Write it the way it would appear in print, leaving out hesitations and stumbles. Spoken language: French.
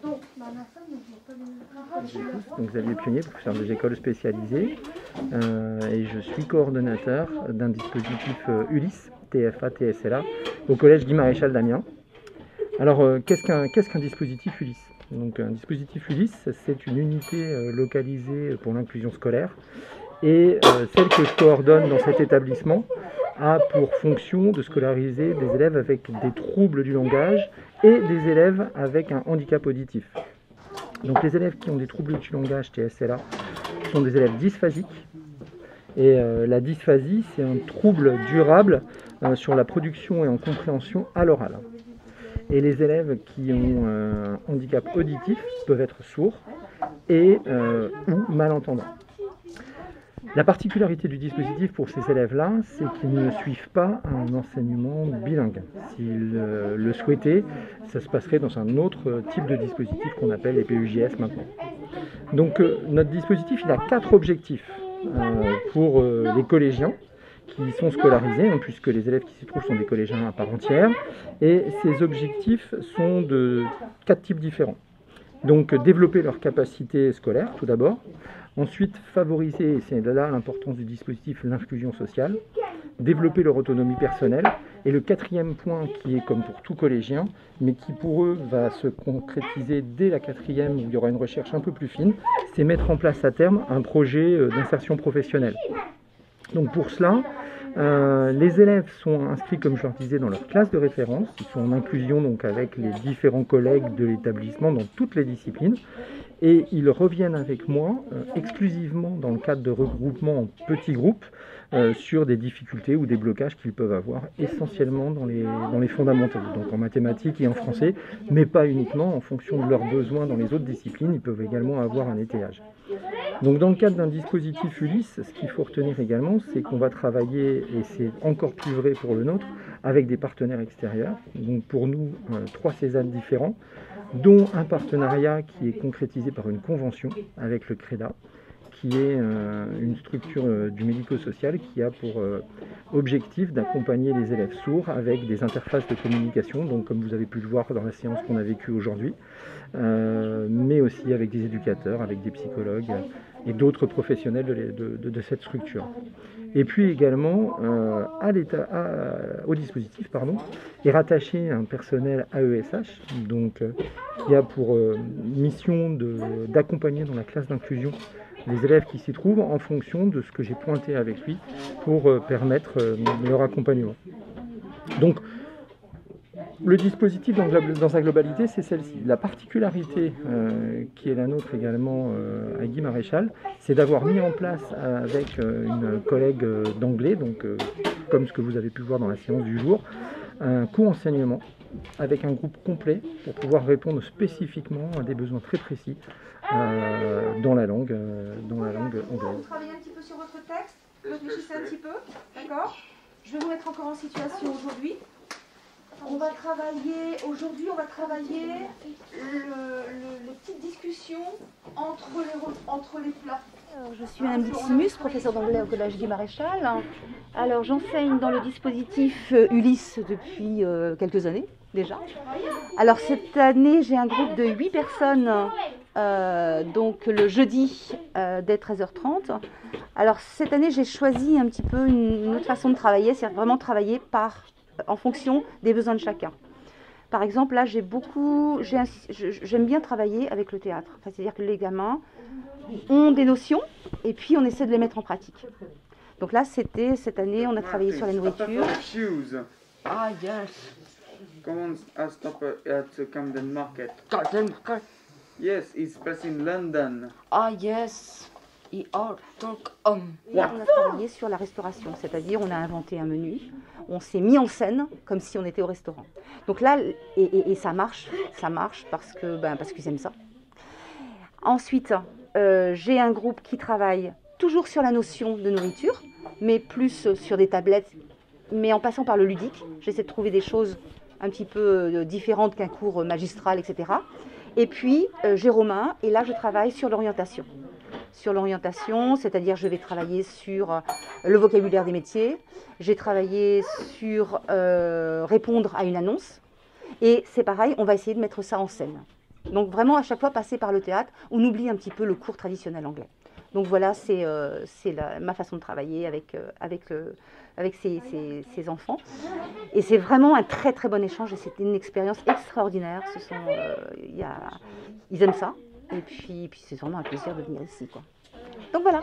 Donc Xavier Pionnier, professeur des écoles spécialisées, et je suis coordonnateur d'un dispositif Ulysse, TFA, TSLA, au collège Guy Maréchal d'Amiens. Alors, qu'est-ce qu'un dispositif Ulysse? Donc, un dispositif Ulysse, c'est une unité localisée pour l'inclusion scolaire, et celle que je coordonne dans cet établissement a pour fonction de scolariser des élèves avec des troubles du langage et des élèves avec un handicap auditif. Donc les élèves qui ont des troubles du langage TSLA sont des élèves dysphasiques, et la dysphasie, c'est un trouble durable sur la production et en compréhension à l'oral. Et les élèves qui ont un handicap auditif peuvent être sourds et ou malentendants. La particularité du dispositif pour ces élèves-là, c'est qu'ils ne suivent pas un enseignement bilingue. S'ils le souhaitaient, ça se passerait dans un autre type de dispositif qu'on appelle les PUJS maintenant. Donc notre dispositif, il a 4 objectifs pour les collégiens qui sont scolarisés, hein, puisque les élèves qui s'y trouvent sont des collégiens à part entière. Et ces objectifs sont de 4 types différents. Donc développer leur capacité scolaire, tout d'abord. Ensuite, favoriser, et c'est là l'importance du dispositif, l'inclusion sociale. Développer leur autonomie personnelle. Et le 4e point, qui est comme pour tout collégien, mais qui pour eux va se concrétiser dès la 4e, où il y aura une recherche un peu plus fine, c'est mettre en place à terme un projet d'insertion professionnelle. Donc pour cela, les élèves sont inscrits, comme je leur disais, dans leur classe de référence. Ils sont en inclusion donc avec les différents collègues de l'établissement dans toutes les disciplines. Et ils reviennent avec moi exclusivement dans le cadre de regroupements en petits groupes sur des difficultés ou des blocages qu'ils peuvent avoir essentiellement dans les fondamentaux, donc en mathématiques et en français, mais pas uniquement en fonction de leurs besoins dans les autres disciplines. Ils peuvent également avoir un étayage. Donc dans le cadre d'un dispositif Ulysse, ce qu'il faut retenir également, c'est qu'on va travailler, et c'est encore plus vrai pour le nôtre, avec des partenaires extérieurs. Donc pour nous, 3 César différents, dont un partenariat qui est concrétisé par une convention avec le CREDA, qui est une structure du médico-social qui a pour objectif d'accompagner les élèves sourds avec des interfaces de communication, donc comme vous avez pu le voir dans la séance qu'on a vécue aujourd'hui, mais aussi avec des éducateurs, avec des psychologues et d'autres professionnels de cette structure. Et puis également, au dispositif est rattaché un personnel AESH, donc, qui a pour mission d'accompagner dans la classe d'inclusion les élèves qui s'y trouvent en fonction de ce que j'ai pointé avec lui pour permettre leur accompagnement. Donc, le dispositif dans sa globalité, c'est celle-ci. La particularité qui est la nôtre également à Guy Maréchal, c'est d'avoir mis en place avec une collègue d'anglais, donc comme ce que vous avez pu voir dans la séance du jour, un co-enseignement avec un groupe complet pour pouvoir répondre spécifiquement à des besoins très précis dans la langue anglaise. Vous travaillez un petit peu sur votre texte, réfléchissez un petit peu, d'accord? Je vais vous mettre encore en situation aujourd'hui. Aujourd'hui, on va travailler les petites discussions entre les plats. Alors, je suis Madame Diximus, professeure d'anglais au collège Guy Maréchal. Alors, j'enseigne dans le dispositif Ulysse depuis quelques années déjà. Alors, cette année, j'ai un groupe de 8 personnes, donc le jeudi dès 13h30. Alors, cette année, j'ai choisi un petit peu une autre façon de travailler, c'est vraiment travailler en fonction des besoins de chacun. Par exemple, là, j'aime bien travailler avec le théâtre. Enfin, c'est-à-dire que les gamins ont des notions et puis on essaie de les mettre en pratique. Donc là, cette année, on a travaillé sur la nourriture. Ah, yes. Come on, stop at Camden Market. Camden Market. Yes, it's placed in London. Ah, yes. Et on a travaillé sur la restauration, c'est-à-dire on a inventé un menu, on s'est mis en scène comme si on était au restaurant. Donc là, et ça marche parce qu'ils aiment ça. Ensuite, j'ai un groupe qui travaille toujours sur la notion de nourriture, mais plus sur des tablettes, mais en passant par le ludique. J'essaie de trouver des choses un petit peu différentes qu'un cours magistral, etc. Et puis, j'ai Romain, et là, je travaille sur l'orientation. Sur l'orientation, c'est-à-dire je vais travailler sur le vocabulaire des métiers, j'ai travaillé sur répondre à une annonce, Et c'est pareil, on va essayer de mettre ça en scène. Donc vraiment, à chaque fois, passer par le théâtre, on oublie un petit peu le cours traditionnel anglais. Donc voilà, c'est ma façon de travailler avec ces enfants. Et c'est vraiment un très très bon échange et c'était une expérience extraordinaire. Ils aiment ça. Et puis c'est vraiment un plaisir de venir ici, quoi. Donc voilà.